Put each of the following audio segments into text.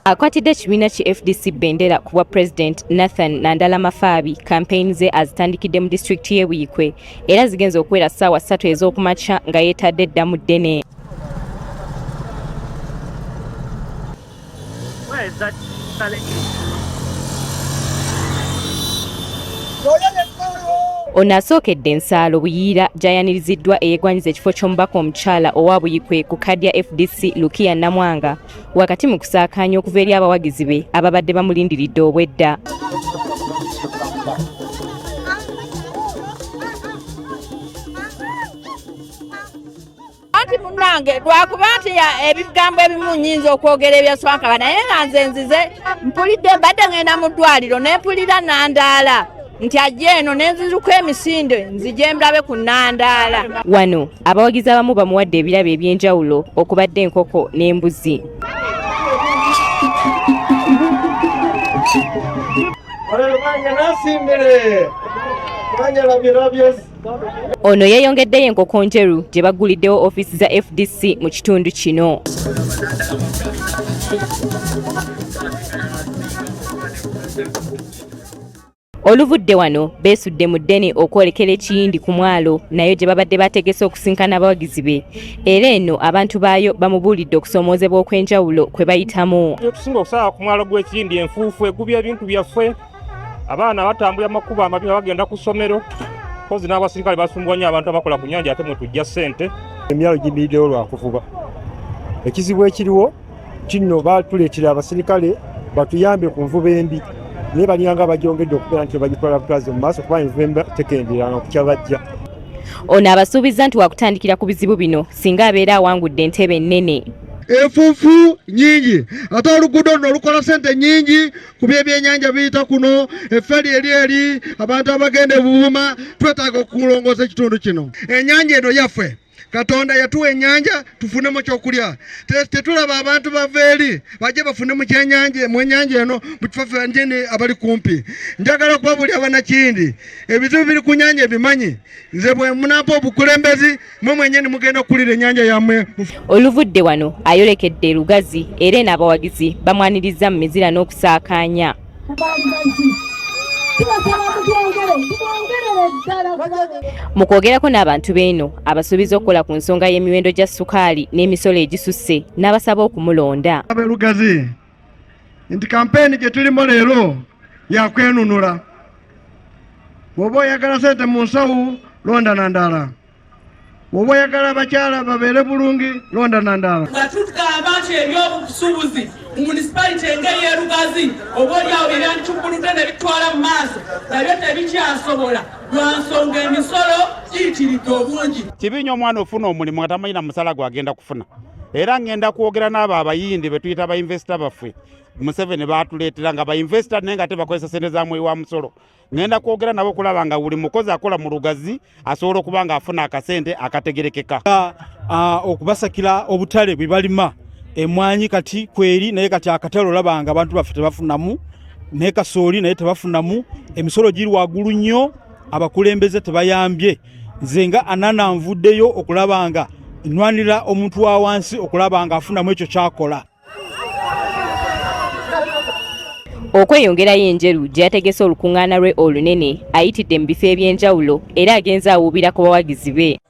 Akwatidde ekibiina ki FDC Bendera ku bwa President Nathan Nandala Mafaabi campaign ze azitandikidde mu disitulikiti y'e Buikwe era zigenze okuwera ssaawa 3 ez'okumakya nga yeetadde eddamu ddene. Ono asookedde Nsaalo Buyiira gy'ayaniriziddwa eyeegwanyiza ekifo ky'omubaka omukyala owa Buikwe ku kkaadi ya FDC Lukiya Namwanga wakati mu kusaakaanya okuva eri abawagizi be ababadde bamulindiridde obwedda. Anti munnange lwakuba nti ebigambo ebimu nnyinza okwogera ebyaswankaba naye nga nze nzize mpulidde mbadde ngenda mu ddwaliro ne mpulira Nandaala nti ajja eno n'enziruka emisinde nzije mulabe ku Nandaala. Wano abawagizi abamu bamuwadde ebirabo eby'enjawulo okubadde enkoko n'embuzi. Ono yeeyongeddeyo enkoko njeru gye bagguliddewo ofiisi za FDC mu kitundu kino. Oluvudde wano beesudde mu ddene okwolekera ekiyindi ku mwalo nayo gye babadde bategese okusinkana abawagizi be era eno abantu baayo bamubuulidde okusoomoozebwa okw'enjawulo kwe bayitamu. Tusinga okusala ku mwalo gw'ekiyindi enfuufu egubya ebintu byaffe abaana batambula amakubo amabi bagenda ku ssomero kozi n'abasirikale basumbwa nnyo abantu abakola ku nnyanja ate mwe tujja ssente. Emyalo gimiriddewo lwa kuvuba. Ekizibu ekiriwo kino batuleetera abasirikale batuyambe ku nvuba embi naye baliyanga bagyongedde okubeera nti bagitwala butwaze mu maaso kuba envuba embi tekenderanga ku kyabajja. Ono abasuubiza nti wakutandikira ku bizibu bino singa abeera awangudde entebe ennene. Enfuufu nyingi ate oluguudo luno lukola ssente nyingi ku by'ebyennyanja biyita kuno efferi eri abantu abagenda e Buuma twetaaga okulongoosa ekitundu kino. Ennyanja eno yaffe Katonda yatuwa ennyanja tufunemu kyokulya. Tetulaba abantu bava eri bajje bafune mu ennyanja eno mu kifo fenjini abali kumpi. Njagala kubabulya Bannakindi ebizibu biri ku nnyanja ebimanyi nze bwe munampa obukulembezi mwe mwennyini mugenda okukulira ennyanja yammwe. Oluvudde wano ayolekedde Lugazi era n'abawagizi bamwaniriza mu mizira n'okusaakaanya. Mu kwogerako n'abantu b'eno abasuubiza okukola ku nsonga y'emiwendo gya ssukaali n'emisolo egisusse n'abasaba okumulonda. Lugazi nti kampeni gye tulimo leero yakwenunula. Bw'oba oyagala ssente mu nsawo londa Nandaala. Bw'oba oyagala abakyala babeere bulungi londa Nandaala. Nga tutugamba nti ebyobusuubuzi mu munisipalite ng'ey'e Lugazi oba olyawo ebyandicukuludde ne bitwala mu maaso nabyo tebikyasobola lwa nsonga emisolo giyitiridde obungi. Kibi nnyo omwana ofuna omulimu nga tamanyi na musala gwagenda kufuna. Era ngenda kwogera n'abo abayindi be tuyita abayinvesita baffe Museveni baatuleetera nga bayinvesita naye nga tebakozesa ssente za mweyi wa musolo. Ngenda kwogera nabo kulaba nga buli mukozi akola mu Lugazi asobola okuba ng'afuna akasente akategerekeka. Okubasakira obutale bwe balima emwanyi kati kweri naye kati akatale olaba nga abantu baffe tebafunamu naye kasooli naye tebafunamu emisolo giri waggulu nnyo abakulembeze tebayambye. Nze nga Anana nvuddeyo okulaba nga nnwanira omuntu wa wansi okulaba nga afunamu ekyo kyakola. Okweyongerayo enjeru gye yategese olukuŋŋaana lwe olunene ayitidde mu bifo eby'enjawulo era agenze awuubira ku bawagizi be.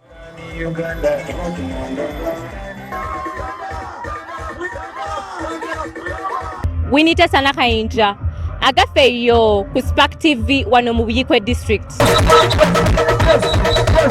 Winita Sanakayinja agaffe yo ku Spark TV wano mu Buikwe District.